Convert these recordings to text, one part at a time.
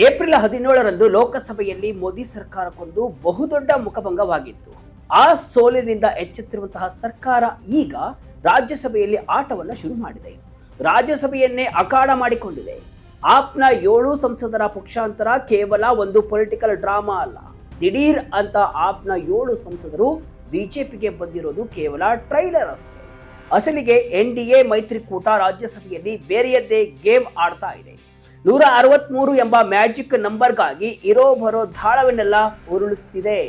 April 17ರಂದು ಲೋಕಸಭೆಯಲ್ಲಿ ಮೋದಿ ಸರ್ಕಾರಕ್ಕೊಂದು ಬಹುದೊಡ್ಡ ಮುಖಭಂಗವಾಗಿತ್ತು. ಆ ಸೋಲಿನಿಂದ ಎಚ್ಚೆತ್ತಿರುವಂತಹ ಸರ್ಕಾರ ಈಗ ರಾಜ್ಯಸಭೆಯಲ್ಲಿ ಆಟವನ್ನು ಶುರು ಮಾಡಿದೆ. ರಾಜ್ಯಸಭೆಯನ್ನೇ ಅಖಾಡ ಮಾಡಿಕೊಂಡಿದೆ. ಆಪ್ನ 7 ಸಂಸದರ ಪಕ್ಷಾಂತರ ಕೇವಲ ಒಂದು ಪೊಲಿಟಿಕಲ್ ಡ್ರಾಮಾ ಅಲ್ಲ. ದಿಢೀರ್ ಅಂತ ಆಪ್ನ 7 ಸಂಸದರು ಬಿಜೆಪಿಗೆ ಬಂದಿರೋದು ಕೇವಲ ಟ್ರೈಲರ್ ಅಷ್ಟೇ. ಅಸಲಿಗೆ ಎನ್ಡಿಎ ಮೈತ್ರಿಕೂಟ ರಾಜ್ಯಸಭೆಯಲ್ಲಿ ಬೇರೆಯದ್ದೇ ಗೇಮ್ ಆಡ್ತಾ ಇದೆ. 163 ಎಂಬ ಮ್ಯಾಜಿಕ್ ನಂಬರ್ಗಾಗಿ ಇರೋ ಬರೋ ದಾಳವನ್ನೆಲ್ಲ ಉರುಳಿಸ್ತಿದೆ.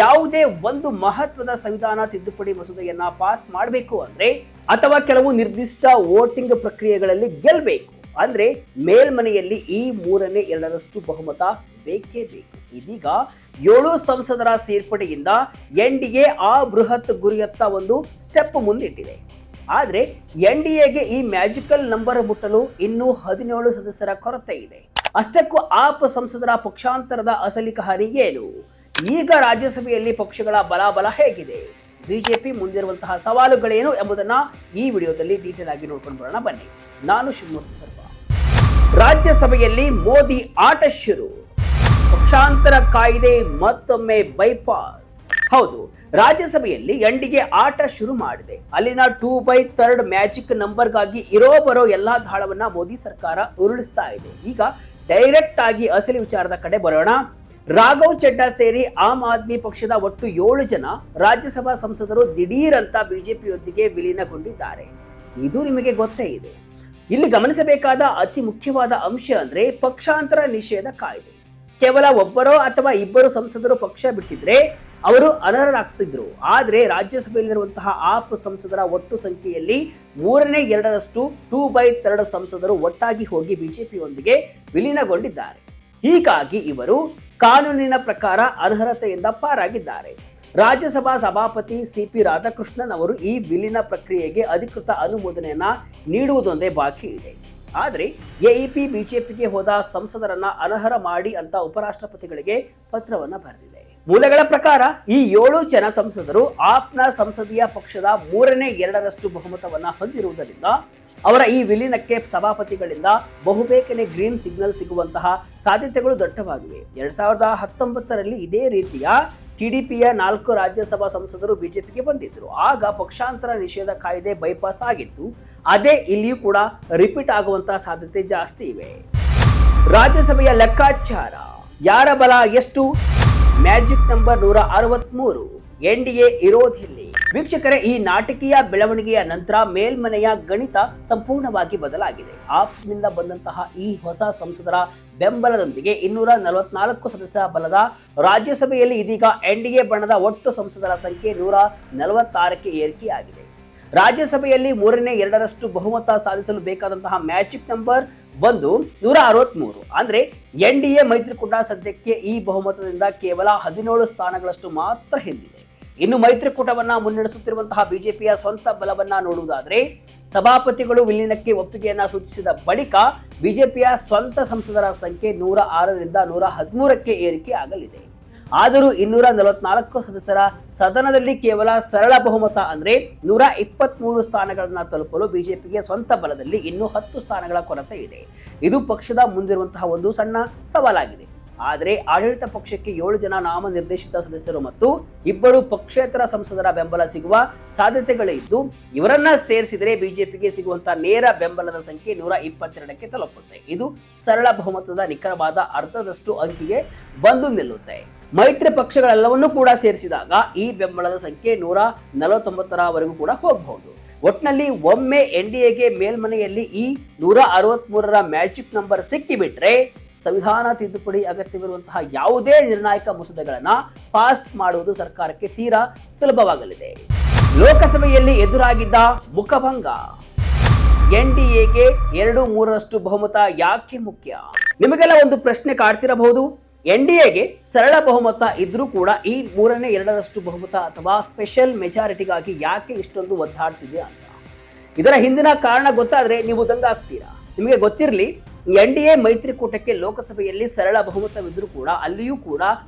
ಯಾವುದೇ ಒಂದು ಮಹತ್ವದ ಸಂವಿಧಾನ ತಿದ್ದುಪಡಿ ಮಸೂದೆಯನ್ನ ಪಾಸ್ ಮಾಡಬೇಕು ಅಂದ್ರೆ ಅಥವಾ ಕೆಲವು ನಿರ್ದಿಷ್ಟ ವೋಟಿಂಗ್ ಪ್ರಕ್ರಿಯೆಗಳಲ್ಲಿ ಗೆಲ್ಲಬೇಕು ಅಂದ್ರೆ ಮೇಲ್ಮನೆಯಲ್ಲಿ ಈ 3/2 ಬಹುಮತ ಬೇಕೇ ಬೇಕು. ಇದೀಗ 7 ಸಂಸದರ ಸೇರ್ಪಡೆಯಿಂದ ಎನ್ಡಿಎ ಆ ಬೃಹತ್ ಗುರಿಯತ್ತ ಒಂದು ಸ್ಟೆಪ್ ಮುಂದಿಟ್ಟಿದೆ. ಆದರೆ ಎನ್ಡಿಎಗೆ ಈ ಮ್ಯಾಜಿಕಲ್ ನಂಬರ್ ಮುಟ್ಟಲು ಇನ್ನೂ 17 ಸದಸ್ಯರ ಕೊರತೆ ಇದೆ. ಅಷ್ಟಕ್ಕೂ ಆಪ್ ಸಂಸದರ ಪಕ್ಷಾಂತರದ ಅಸಲಿ ಕಹಾನಿ ಏನು? ಈಗ ರಾಜ್ಯಸಭೆಯಲ್ಲಿ ಪಕ್ಷಗಳ ಬಲಾಬಲ ಹೇಗಿದೆ? ಬಿಜೆಪಿ ಮುಂದಿರುವಂತಹ ಸವಾಲುಗಳೇನು ಎಂಬುದನ್ನ ಈ ವಿಡಿಯೋದಲ್ಲಿ ಡೀಟೇಲ್ ಆಗಿ ನೋಡ್ಕೊಂಡು ಬರೋಣ ಬನ್ನಿ. ನಾನು ಶಿವಮೂರ್ತಿ ಸರ್ವ. ರಾಜ್ಯಸಭೆಯಲ್ಲಿ ಮೋದಿ ಆಟ ಶುರು. ಪಕ್ಷಾಂತರ ಕಾಯ್ದೆ ಮತ್ತೊಮ್ಮೆ ಬೈಪಾಸ್. ಹೌದು, ರಾಜ್ಯಸಭೆಯಲ್ಲಿ ಎನ್ಡಿಎ ಆಟ ಶುರು ಮಾಡಿದೆ. ಅಲ್ಲಿನ 2/3 ಮ್ಯಾಜಿಕ್ ನಂಬರ್ಗಾಗಿ ಇರೋ ಬರೋ ಎಲ್ಲಾ ದಾಳವನ್ನ ಮೋದಿ ಸರ್ಕಾರ ಉರುಳಿಸ್ತಾ ಇದೆ. ಈಗ ಡೈರೆಕ್ಟ್ ಆಗಿ ಅಸಲಿ ವಿಚಾರದ ಕಡೆ ಬರೋಣ. ರಾಘವ್ ಚಡ್ಡಾ ಸೇರಿ ಆಮ್ ಆದ್ಮಿ ಪಕ್ಷದ ಒಟ್ಟು 7 ಜನ ರಾಜ್ಯಸಭಾ ಸಂಸದರು ದಿಢೀರ್ ಅಂತ ಬಿಜೆಪಿಯೊಂದಿಗೆ ವಿಲೀನಗೊಂಡಿದ್ದಾರೆ. ಇದು ನಿಮಗೆ ಗೊತ್ತೇ ಇದೆ. ಇಲ್ಲಿ ಗಮನಿಸಬೇಕಾದ ಅತಿ ಮುಖ್ಯವಾದ ಅಂಶ ಅಂದ್ರೆ ಪಕ್ಷಾಂತರ ನಿಷೇಧ ಕಾಯ್ದೆ. ಕೇವಲ ಒಬ್ಬರೋ ಅಥವಾ ಇಬ್ಬರು ಸಂಸದರು ಪಕ್ಷ ಬಿಟ್ಟಿದ್ರೆ ಅವರು ಅನರ್ಹರಾಗ್ತಿದ್ರು. ಆದ್ರೆ ರಾಜ್ಯಸಭೆಯಲ್ಲಿರುವಂತಹ ಆಪ್ ಸಂಸದರ ಒಟ್ಟು ಸಂಖ್ಯೆಯಲ್ಲಿ 3/2 2/3 ಸಂಸದರು ಒಟ್ಟಾಗಿ ಹೋಗಿ ಬಿಜೆಪಿಯೊಂದಿಗೆ ವಿಲೀನಗೊಂಡಿದ್ದಾರೆ. ಹೀಗಾಗಿ ಇವರು ಕಾನೂನಿನ ಪ್ರಕಾರ ಅನರ್ಹತೆಯಿಂದ ಪಾರಾಗಿದ್ದಾರೆ. ರಾಜ್ಯಸಭಾ ಸಭಾಪತಿ ಸಿಪಿ ರಾಧಾಕೃಷ್ಣನ್ ಅವರು ಈ ವಿಲೀನ ಪ್ರಕ್ರಿಯೆಗೆ ಅಧಿಕೃತ ಅನುಮೋದನೆಯನ್ನ ನೀಡುವುದೊಂದೇ ಬಾಕಿ ಇದೆ. ಆದರೆ ಎಇಪಿ ಬಿಜೆಪಿಗೆ ಹೋದ ಸಂಸದರನ್ನ ಅನರ್ಹ ಮಾಡಿ ಅಂತ ಉಪರಾಷ್ಟ್ರಪತಿಗಳಿಗೆ ಪತ್ರವನ್ನ ಬರೆದಿದೆ. ಮೂಲಗಳ ಪ್ರಕಾರ ಈ 7 ಜನ ಸಂಸದರು ಆಪ್ನ ಸಂಸದೀಯ ಪಕ್ಷದ 3/2 ಬಹುಮತವನ್ನ ಹೊಂದಿರುವುದರಿಂದ ಅವರ ಈ ವಿಲೀನಕ್ಕೆ ಸಭಾಪತಿಗಳಿಂದ ಬಹುಬೇಗನೆ ಗ್ರೀನ್ ಸಿಗ್ನಲ್ ಸಿಗುವಂತಹ ಸಾಧ್ಯತೆಗಳು ದಟ್ಟವಾಗಿವೆ. 2019ರಲ್ಲಿ ಇದೇ ರೀತಿಯ ಟಿಡಿಪಿಯ 4 ರಾಜ್ಯಸಭಾ ಸಂಸದರು ಬಿಜೆಪಿಗೆ ಬಂದಿದ್ದರು. ಆಗ ಪಕ್ಷಾಂತರ ನಿಷೇಧ ಕಾಯ್ದೆ ಬೈಪಾಸ್ ಆಗಿತ್ತು. ಅದೇ ಇಲ್ಲಿಯೂ ಕೂಡ ರಿಪೀಟ್ ಆಗುವಂತಹ ಸಾಧ್ಯತೆ ಜಾಸ್ತಿ ಇವೆ. ರಾಜ್ಯಸಭೆಯ ಲೆಕ್ಕಾಚಾರ. ಯಾರ ಬಲ ಎಷ್ಟು? Magic number 163. ಎನ್ಡಿಎ ಇರೋದಿಲ್ಲ. ವೀಕ್ಷಕರೇ, ಈ ನಾಟಕೀಯ ಬೆಳವಣಿಗೆಯ ನಂತರ ಮೇಲ್ಮನೆಯ ಗಣಿತ ಸಂಪೂರ್ಣವಾಗಿ ಬದಲಾಗಿದೆ. ಆಪ್ನಿಂದ ಬಂದಂತಹ ಈ ಹೊಸ ಸಂಸದರ ಬೆಂಬಲದೊಂದಿಗೆ 244 ಸದಸ್ಯ ಬಲದ ರಾಜ್ಯಸಭೆಯಲ್ಲಿ ಇದೀಗ ಎನ್ಡಿಎ ಬಣದ ಒಟ್ಟು ಸಂಸದರ ಸಂಖ್ಯೆ 146ಕ್ಕೆ ಏರಿಕೆಯಾಗಿದೆ. ರಾಜ್ಯಸಭೆಯಲ್ಲಿ 3/2 ಬಹುಮತ ಸಾಧಿಸಲು ಬೇಕಾದಂತಹ ಮ್ಯಾಜಿಕ್ ನಂಬರ್ ಬಂದು 163. ಅಂದ್ರೆ ಎನ್ಡಿಎ ಮೈತ್ರಿಕೂಟ ಸದ್ಯಕ್ಕೆ ಈ ಬಹುಮತದಿಂದ ಕೇವಲ 17 ಸ್ಥಾನಗಳಷ್ಟು ಮಾತ್ರ ಹಿಂದಿದೆ. ಇನ್ನು ಮೈತ್ರಿಕೂಟವನ್ನ ಮುನ್ನಡೆಸುತ್ತಿರುವಂತಹ ಬಿಜೆಪಿಯ ಸ್ವಂತ ಬಲವನ್ನ ನೋಡುವುದಾದ್ರೆ ಸಭಾಪತಿಗಳು ವಿಲೀನಕ್ಕೆ ಒಪ್ಪಿಗೆಯನ್ನ ಸೂಚಿಸಿದ ಬಳಿಕ ಬಿಜೆಪಿಯ ಸ್ವಂತ ಸಂಸದರ ಸಂಖ್ಯೆ 106ರಿಂದ 113ಕ್ಕೆ ಏರಿಕೆ ಆಗಲಿದೆ. ಆದರೂ 244 ಸದಸ್ಯರ ಸದನದಲ್ಲಿ ಕೇವಲ ಸರಳ ಬಹುಮತ ಅಂದ್ರೆ 123 ಸ್ಥಾನಗಳನ್ನ ತಲುಪಲು ಬಿಜೆಪಿಗೆ ಸ್ವಂತ ಬಲದಲ್ಲಿ ಇನ್ನೂ 10 ಸ್ಥಾನಗಳ ಕೊರತೆ ಇದೆ. ಇದು ಪಕ್ಷದ ಮುಂದಿರುವಂತಹ ಒಂದು ಸಣ್ಣ ಸವಾಲಾಗಿದೆ. ಆದರೆ ಆಡಳಿತ ಪಕ್ಷಕ್ಕೆ 7 ಜನ ನಾಮನಿರ್ದೇಶಿತ ಸದಸ್ಯರು ಮತ್ತು 2 ಪಕ್ಷೇತರ ಸಂಸದರ ಬೆಂಬಲ ಸಿಗುವ ಸಾಧ್ಯತೆಗಳೇ ಇದ್ದು ಇವರನ್ನ ಸೇರಿಸಿದರೆ ಬಿಜೆಪಿಗೆ ಸಿಗುವಂತಹ ನೇರ ಬೆಂಬಲದ ಸಂಖ್ಯೆ 122ಕ್ಕೆ ತಲುಪುತ್ತೆ. ಇದು ಸರಳ ಬಹುಮತದ ನಿಖರವಾದ ಅರ್ಧದಷ್ಟು ಅಂಕಿಗೆ ಬಂದು ನಿಲ್ಲುತ್ತೆ. ಮೈತ್ರಿ ಪಕ್ಷಗಳೆಲ್ಲವನ್ನೂ ಕೂಡ ಸೇರಿಸಿದಾಗ ಈ ಬೆಂಬಲದ ಸಂಖ್ಯೆ 149ರವರೆಗೂ ಕೂಡ ಹೋಗಬಹುದು. ಒಟ್ನಲ್ಲಿ ಒಮ್ಮೆ ಎನ್ಡಿಎಗೆ ಮೇಲ್ಮನೆಯಲ್ಲಿ ಈ 163ರ ಮ್ಯಾಜಿಕ್ ನಂಬರ್ ಸಿಕ್ಕಿಬಿಟ್ರೆ ಸಂವಿಧಾನ ತಿದ್ದುಪಡಿ ಅಗತ್ಯವಿರುವಂತಹ ಯಾವುದೇ ನಿರ್ಣಾಯಕ ಮಸೂದೆಗಳನ್ನ ಪಾಸ್ ಮಾಡುವುದು ಸರ್ಕಾರಕ್ಕೆ ತೀರಾ ಸುಲಭವಾಗಲಿದೆ. ಲೋಕಸಭೆಯಲ್ಲಿ ಎದುರಾಗಿದ್ದ ಮುಖಭಂಗ. ಎನ್ಡಿಎಗೆ 2/3 ಬಹುಮತ ಯಾಕೆ ಮುಖ್ಯ? ನಿಮಗೆಲ್ಲ ಒಂದು ಪ್ರಶ್ನೆ ಕಾಡ್ತಿರಬಹುದು. ಎನ್ಡಿಎಗೆ ಸರಳ ಬಹುಮತ ಇದ್ರೂ ಕೂಡ ಈ 3/2 ಬಹುಮತ ಅಥವಾ ಸ್ಪೆಷಲ್ ಮೆಜಾರಿಟಿಗಾಗಿ ಯಾಕೆ ಇಷ್ಟೊಂದು ಒದ್ದಾಡ್ತಿದೆ ಅಂತ. ಇದರ ಹಿಂದಿನ ಕಾರಣ ಗೊತ್ತಾದ್ರೆ ನೀವು ದಂಗಾಗ್ತೀರಾ. ನಿಮಗೆ ಗೊತ್ತಿರಲಿ, ಎನ್ಡಿಎ ಮೈತ್ರಿಕೂಟಕ್ಕೆ ಲೋಕಸಭೆಯಲ್ಲಿ ಸರಳ ಬಹುಮತವಿದ್ರೂ ಕೂಡ ಅಲ್ಲಿಯೂ ಕೂಡ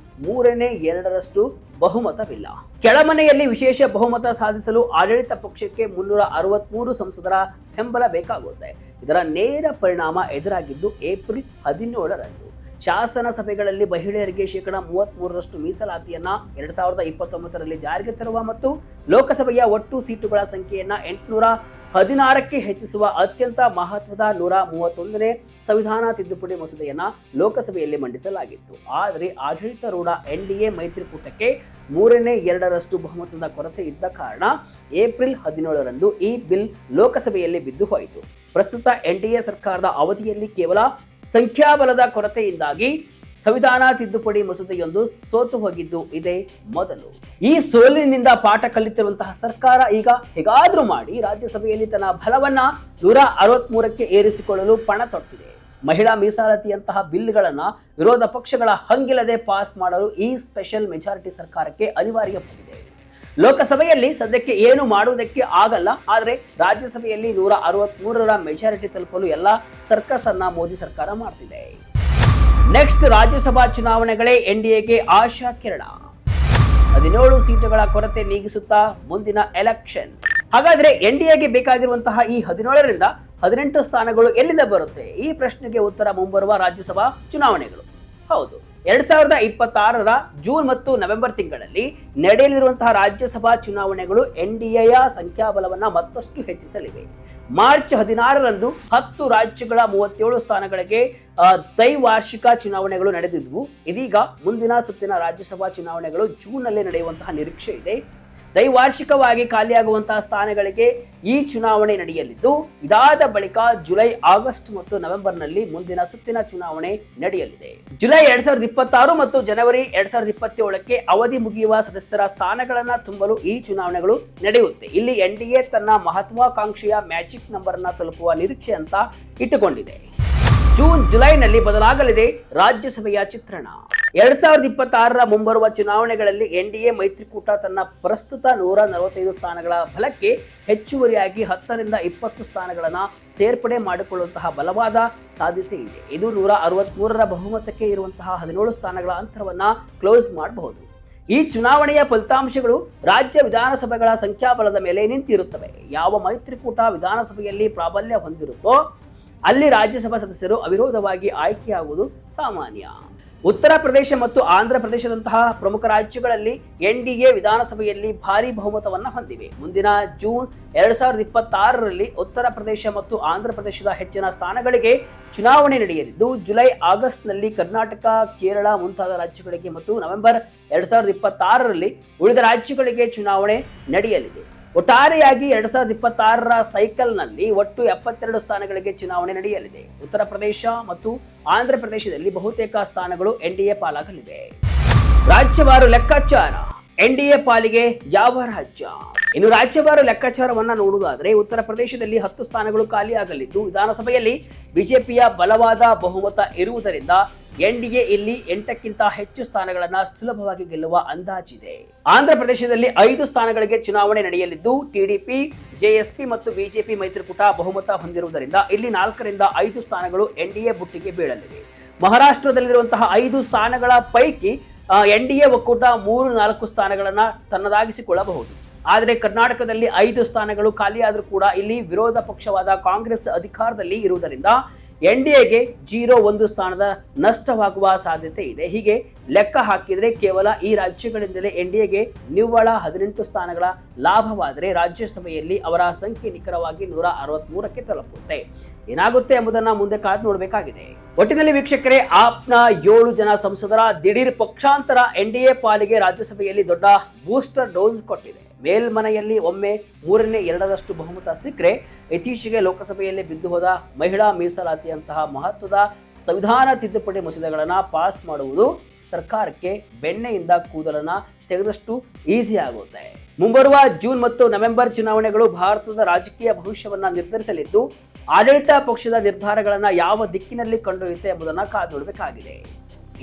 3/2 ಬಹುಮತವಿಲ್ಲ. ಕೆಳಮನೆಯಲ್ಲಿ ವಿಶೇಷ ಬಹುಮತ ಸಾಧಿಸಲು ಆಡಳಿತ ಪಕ್ಷಕ್ಕೆ 363 ಸಂಸದರ ಬೆಂಬಲ ಬೇಕಾಗುತ್ತೆ. ಇದರ ನೇರ ಪರಿಣಾಮ ಎದುರಾಗಿದ್ದು ಏಪ್ರಿಲ್ 17ರಂದು ಶಾಸನ ಸಭೆಗಳಲ್ಲಿ ಮಹಿಳೆಯರಿಗೆ 33% ಮೀಸಲಾತಿಯನ್ನ 2029ರಲ್ಲಿ ಜಾರಿಗೆ ತರುವ ಮತ್ತು ಲೋಕಸಭೆಯ ಒಟ್ಟು ಸೀಟುಗಳ ಸಂಖ್ಯೆಯನ್ನ 816ಕ್ಕೆ ಹೆಚ್ಚಿಸುವ ಅತ್ಯಂತ ಮಹತ್ವದ 131ನೇ ಸಂವಿಧಾನ ತಿದ್ದುಪಡಿ ಮಸೂದೆಯನ್ನ ಲೋಕಸಭೆಯಲ್ಲಿ ಮಂಡಿಸಲಾಗಿತ್ತು. ಆದರೆ ಆಡಳಿತಾರೂಢ ಎನ್ಡಿಎ ಮೈತ್ರಿಕೂಟಕ್ಕೆ 3/2 ಬಹುಮತದ ಕೊರತೆ ಇದ್ದ ಕಾರಣ ಏಪ್ರಿಲ್ 17ರಂದು ಈ ಬಿಲ್ ಲೋಕಸಭೆಯಲ್ಲಿ ಬಿದ್ದು ಹೋಯಿತು. ಪ್ರಸ್ತುತ ಎನ್ಡಿಎ ಸರ್ಕಾರದ ಅವಧಿಯಲ್ಲಿ ಕೇವಲ ಸಂಖ್ಯಾಬಲದ ಕೊರತೆಯಿಂದಾಗಿ ಸಂವಿಧಾನ ತಿದ್ದುಪಡಿ ಮಸೂದೆಯೊಂದು ಸೋತು ಹೋಗಿದ್ದು ಇದೇ ಮೊದಲು. ಈ ಸೋಲಿನಿಂದ ಪಾಠ ಕಲಿತಿರುವಂತಹ ಸರ್ಕಾರ ಈಗ ಹೇಗಾದ್ರೂ ಮಾಡಿ ರಾಜ್ಯಸಭೆಯಲ್ಲಿ ತನ್ನ ಬಲವನ್ನ 163ಕ್ಕೆ ಏರಿಸಿಕೊಳ್ಳಲು ಪಣ ತೊಟ್ಟಿದೆ. ಮಹಿಳಾ ಮೀಸಲಾತಿಯಂತಹ ಬಿಲ್ಗಳನ್ನ ವಿರೋಧ ಪಕ್ಷಗಳ ಹಂಗಿಲ್ಲದೆ ಪಾಸ್ ಮಾಡಲು ಈ ಸ್ಪೆಷಲ್ ಮೆಜಾರಿಟಿ ಸರ್ಕಾರಕ್ಕೆ ಅನಿವಾರ್ಯವಾಗಿದೆ. ಲೋಕಸಭೆಯಲ್ಲಿ ಸದ್ಯಕ್ಕೆ ಏನು ಮಾಡುವುದಕ್ಕೆ ಆಗಲ್ಲ, ಆದರೆ ರಾಜ್ಯಸಭೆಯಲ್ಲಿ 163ರ ಮೆಜಾರಿಟಿ ತಲುಪಲು ಎಲ್ಲ ಸರ್ಕಸ್ ಅನ್ನ ಮೋದಿ ಸರ್ಕಾರ ಮಾಡ್ತಿದೆ. ನೆಕ್ಸ್ಟ್ ರಾಜ್ಯಸಭಾ ಚುನಾವಣೆಗಳೇ ಎನ್ಡಿಎಗೆ ಆಶಾ ಕಿರಣ. 17 ಸೀಟುಗಳ ಕೊರತೆ ನೀಗಿಸುತ್ತಾ ಮುಂದಿನ ಎಲೆಕ್ಷನ್. ಹಾಗಾದ್ರೆ ಎನ್ಡಿಎಗೆ ಬೇಕಾಗಿರುವಂತಹ ಈ 17ರಿಂದ 18 ಸ್ಥಾನಗಳು ಎಲ್ಲಿಂದ ಬರುತ್ತೆ? ಈ ಪ್ರಶ್ನೆಗೆ ಉತ್ತರ ಮುಂಬರುವ ರಾಜ್ಯಸಭಾ ಚುನಾವಣೆಗಳು. ಹೌದು, 2026ರ ಜೂನ್ ಮತ್ತು ನವೆಂಬರ್ ತಿಂಗಳಲ್ಲಿ ನಡೆಯಲಿರುವಂತಹ ರಾಜ್ಯಸಭಾ ಚುನಾವಣೆಗಳು ಎನ್ಡಿಎಯ ಸಂಖ್ಯಾಬಲವನ್ನ ಮತ್ತಷ್ಟು ಹೆಚ್ಚಿಸಲಿವೆ. ಮಾರ್ಚ್ 16ರಂದು 10 ರಾಜ್ಯಗಳ 37 ಸ್ಥಾನಗಳಿಗೆ ದ್ವೈವಾರ್ಷಿಕ ಚುನಾವಣೆಗಳು ನಡೆದಿದ್ವು. ಇದೀಗ ಮುಂದಿನ ಸುತ್ತಿನ ರಾಜ್ಯಸಭಾ ಚುನಾವಣೆಗಳು ಜೂನ್ನಲ್ಲಿ ನಡೆಯುವಂತಹ ನಿರೀಕ್ಷೆ ಇದೆ. ದ್ವೈವಾರ್ಷಿಕವಾಗಿ ಖಾಲಿಯಾಗುವಂತಹ ಸ್ಥಾನಗಳಿಗೆ ಈ ಚುನಾವಣೆ ನಡೆಯಲಿದ್ದು, ಇದಾದ ಬಳಿಕ ಜುಲೈ, ಆಗಸ್ಟ್ ಮತ್ತು ನವೆಂಬರ್ನಲ್ಲಿ ಮುಂದಿನ ಸುತ್ತಿನ ಚುನಾವಣೆ ನಡೆಯಲಿದೆ. ಜುಲೈ 2026 ಮತ್ತು ಜನವರಿ 2027ಕ್ಕೆ ಅವಧಿ ಮುಗಿಯುವ ಸದಸ್ಯರ ಸ್ಥಾನಗಳನ್ನ ತುಂಬಲು ಈ ಚುನಾವಣೆಗಳು ನಡೆಯುತ್ತೆ. ಇಲ್ಲಿ ಎನ್ಡಿಎ ತನ್ನ ಮಹತ್ವಾಕಾಂಕ್ಷೆಯ ಮ್ಯಾಜಿಕ್ ನಂಬರ್ ಅನ್ನ ತಲುಪುವ ನಿರೀಕ್ಷೆ ಅಂತ ಇಟ್ಟುಕೊಂಡಿದೆ. ಜೂನ್, ಜುಲೈನಲ್ಲಿ ಬದಲಾಗಲಿದೆ ರಾಜ್ಯಸಭೆಯ ಚಿತ್ರಣ. 2026ರ ಮುಂಬರುವ ಚುನಾವಣೆಗಳಲ್ಲಿ ಎನ್ಡಿಎ ಮೈತ್ರಿಕೂಟ ತನ್ನ ಪ್ರಸ್ತುತ 145 ಸ್ಥಾನಗಳ ಬಲಕ್ಕೆ ಹೆಚ್ಚುವರಿಯಾಗಿ 10ರಿಂದ 20 ಸ್ಥಾನಗಳನ್ನು ಸೇರ್ಪಡೆ ಮಾಡಿಕೊಳ್ಳುವಂತಹ ಬಲವಾದ ಸಾಧ್ಯತೆ ಇದೆ. ಇದು 163ರ ಬಹುಮತಕ್ಕೆ ಇರುವಂತಹ 17 ಸ್ಥಾನಗಳ ಅಂತರವನ್ನ ಕ್ಲೋಸ್ ಮಾಡಬಹುದು. ಈ ಚುನಾವಣೆಯ ಫಲಿತಾಂಶಗಳು ರಾಜ್ಯ ವಿಧಾನಸಭೆಗಳ ಸಂಖ್ಯಾಬಲದ ಮೇಲೆ ನಿಂತಿರುತ್ತವೆ. ಯಾವ ಮೈತ್ರಿಕೂಟ ವಿಧಾನಸಭೆಯಲ್ಲಿ ಪ್ರಾಬಲ್ಯ ಹೊಂದಿರುತ್ತೋ ಅಲ್ಲಿ ರಾಜ್ಯಸಭಾ ಸದಸ್ಯರು ಅವಿರೋಧವಾಗಿ ಆಯ್ಕೆಯಾಗುವುದು ಸಾಮಾನ್ಯ. ಉತ್ತರ ಪ್ರದೇಶ ಮತ್ತು ಆಂಧ್ರ ಪ್ರದೇಶದಂತಹ ಪ್ರಮುಖ ರಾಜ್ಯಗಳಲ್ಲಿ ಎನ್ಡಿಎ ವಿಧಾನಸಭೆಯಲ್ಲಿ ಭಾರಿ ಬಹುಮತವನ್ನು ಹೊಂದಿವೆ. ಮುಂದಿನ ಜೂನ್ 2026ರಲ್ಲಿ ಉತ್ತರ ಪ್ರದೇಶ ಮತ್ತು ಆಂಧ್ರ ಪ್ರದೇಶದ ಹೆಚ್ಚಿನ ಸ್ಥಾನಗಳಿಗೆ ಚುನಾವಣೆ ನಡೆಯಲಿದ್ದು, ಜುಲೈ, ಆಗಸ್ಟ್ನಲ್ಲಿ ಕರ್ನಾಟಕ, ಕೇರಳ ಮುಂತಾದ ರಾಜ್ಯಗಳಿಗೆ ಮತ್ತು ನವೆಂಬರ್ 2026ರಲ್ಲಿ ಉಳಿದ ರಾಜ್ಯಗಳಿಗೆ ಚುನಾವಣೆ ನಡೆಯಲಿದೆ. ಒಟ್ಟಾರೆಯಾಗಿ 2026ರ ಸೈಕಲ್ನಲ್ಲಿ ಒಟ್ಟು 72 ಸ್ಥಾನಗಳಿಗೆ ಚುನಾವಣೆ ನಡೆಯಲಿದೆ. ಉತ್ತರ ಪ್ರದೇಶ ಮತ್ತು ಆಂಧ್ರ ಪ್ರದೇಶದಲ್ಲಿ ಬಹುತೇಕ ಸ್ಥಾನಗಳು ಎನ್ಡಿಎ ಪಾಲಾಗಲಿವೆ. ರಾಜ್ಯವಾರು ಲೆಕ್ಕಾಚಾರ. ಎನ್ಡಿಎ ಪಾಲಿಗೆ ಯಾವ ರಾಜ್ಯ? ಇನ್ನು ರಾಜ್ಯವಾರು ಲೆಕ್ಕಾಚಾರವನ್ನ ನೋಡುವುದಾದರೆ ಉತ್ತರ ಪ್ರದೇಶದಲ್ಲಿ 10 ಸ್ಥಾನಗಳು ಖಾಲಿಯಾಗಲಿದ್ದು, ವಿಧಾನಸಭೆಯಲ್ಲಿ ಬಿಜೆಪಿಯ ಬಲವಾದ ಬಹುಮತ ಇರುವುದರಿಂದ ಎನ್ಡಿಎ ಇಲ್ಲಿ 8ಕ್ಕಿಂತ ಹೆಚ್ಚು ಸ್ಥಾನಗಳನ್ನ ಸುಲಭವಾಗಿ ಗೆಲ್ಲುವ ಅಂದಾಜಿದೆ. ಆಂಧ್ರ ಪ್ರದೇಶದಲ್ಲಿ 5 ಸ್ಥಾನಗಳಿಗೆ ಚುನಾವಣೆ ನಡೆಯಲಿದ್ದು, ಟಿಡಿಪಿ, ಜೆಎಸ್ಪಿ ಮತ್ತು ಬಿಜೆಪಿ ಮೈತ್ರಿಕೂಟ ಬಹುಮತ ಹೊಂದಿರುವುದರಿಂದ ಇಲ್ಲಿ 4ರಿಂದ 5 ಸ್ಥಾನಗಳು ಎನ್ಡಿಎ ಬುಟ್ಟಿಗೆ ಬೀಳಲಿವೆ. ಮಹಾರಾಷ್ಟ್ರದಲ್ಲಿರುವಂತಹ 5 ಸ್ಥಾನಗಳ ಪೈಕಿ ಎನ್ಡಿಎ ಒಕ್ಕೂಟ 3-4 ಸ್ಥಾನಗಳನ್ನ ತನ್ನದಾಗಿಸಿಕೊಳ್ಳಬಹುದು. ಆದರೆ ಕರ್ನಾಟಕದಲ್ಲಿ 5 ಸ್ಥಾನಗಳು ಖಾಲಿಯಾದರೂ ಕೂಡ ಇಲ್ಲಿ ವಿರೋಧ ಪಕ್ಷವಾದ ಕಾಂಗ್ರೆಸ್ ಅಧಿಕಾರದಲ್ಲಿ ಇರುವುದರಿಂದ ಎನ್ಡಿಎಗೆ 0-1 ಸ್ಥಾನದ ನಷ್ಟವಾಗುವ ಸಾಧ್ಯತೆ ಇದೆ. ಹೀಗೆ ಲೆಕ್ಕ ಹಾಕಿದರೆ ಕೇವಲ ಈ ರಾಜ್ಯಗಳಿಂದಲೇ ಎನ್ಡಿಎಗೆ ನಿವ್ವಳ 18 ಸ್ಥಾನಗಳ ಲಾಭವಾದರೆ ರಾಜ್ಯಸಭೆಯಲ್ಲಿ ಅವರ ಸಂಖ್ಯೆ ನಿಖರವಾಗಿ 163ಕ್ಕೆ ತಲುಪುತ್ತೆ. ಏನಾಗುತ್ತೆ ಎಂಬುದನ್ನ ಮುಂದೆ ಕಾದು ನೋಡಬೇಕಾಗಿದೆ. ಒಟ್ಟಿನಲ್ಲಿ ವೀಕ್ಷಕರೇ, ಆಪ್ನ 7 ಜನ ಸಂಸದರ ದಿಢೀರ್ ಪಕ್ಷಾಂತರ ಎನ್ಡಿಎ ಪಾಲಿಗೆ ರಾಜ್ಯಸಭೆಯಲ್ಲಿ ದೊಡ್ಡ ಬೂಸ್ಟರ್ ಡೋಸ್ ಕೊಟ್ಟಿದೆ. ಮೇಲ್ಮನೆಯಲ್ಲಿ ಒಮ್ಮೆ 3/2 ಬಹುಮತ ಸಿಕ್ಕರೆ ಇತ್ತೀಚೆಗೆ ಲೋಕಸಭೆಯಲ್ಲಿ ಬಿದ್ದು ಹೋದ ಮಹಿಳಾ ಮೀಸಲಾತಿಯಂತಹ ಮಹತ್ವದ ಸಂವಿಧಾನ ತಿದ್ದುಪಡಿ ಮಸೂದೆಗಳನ್ನು ಪಾಸ್ ಮಾಡುವುದು ಸರ್ಕಾರಕ್ಕೆ ಬೆಣ್ಣೆಯಿಂದ ಕೂದಲನ್ನ ತೆಗೆದಷ್ಟು ಈಸಿ ಆಗುತ್ತೆ. ಮುಂಬರುವ ಜೂನ್ ಮತ್ತು ನವೆಂಬರ್ ಚುನಾವಣೆಗಳು ಭಾರತದ ರಾಜಕೀಯ ಭವಿಷ್ಯವನ್ನ ನಿರ್ಧರಿಸಲಿದ್ದು, ಆಡಳಿತ ಪಕ್ಷದ ನಿರ್ಧಾರಗಳನ್ನ ಯಾವ ದಿಕ್ಕಿನಲ್ಲಿ ಕೊಂಡೊಯ್ಯುತ್ತೆ ಎಂಬುದನ್ನು ಕಾದು ನೋಡಬೇಕಾಗಿದೆ.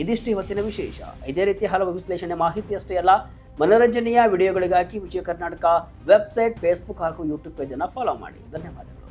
ಇದಿಷ್ಟು ಇವತ್ತಿನ ವಿಶೇಷ. ಇದೇ ರೀತಿ ಹಲವು ವಿಶ್ಲೇಷಣೆ ಮಾಹಿತಿಯಷ್ಟೇ ಅಲ್ಲ, ಮನೋರಂಜನೆಯ ವಿಡಿಯೋಗಳಿಗಾಗಿ ವಿಜಯ ಕರ್ನಾಟಕ ವೆಬ್ಸೈಟ್, ಫೇಸ್ಬುಕ್ ಹಾಗೂ ಯೂಟ್ಯೂಬ್ ಪೇಜ್ ಅನ್ನು ಫಾಲೋ ಮಾಡಿ. ಧನ್ಯವಾದಗಳು.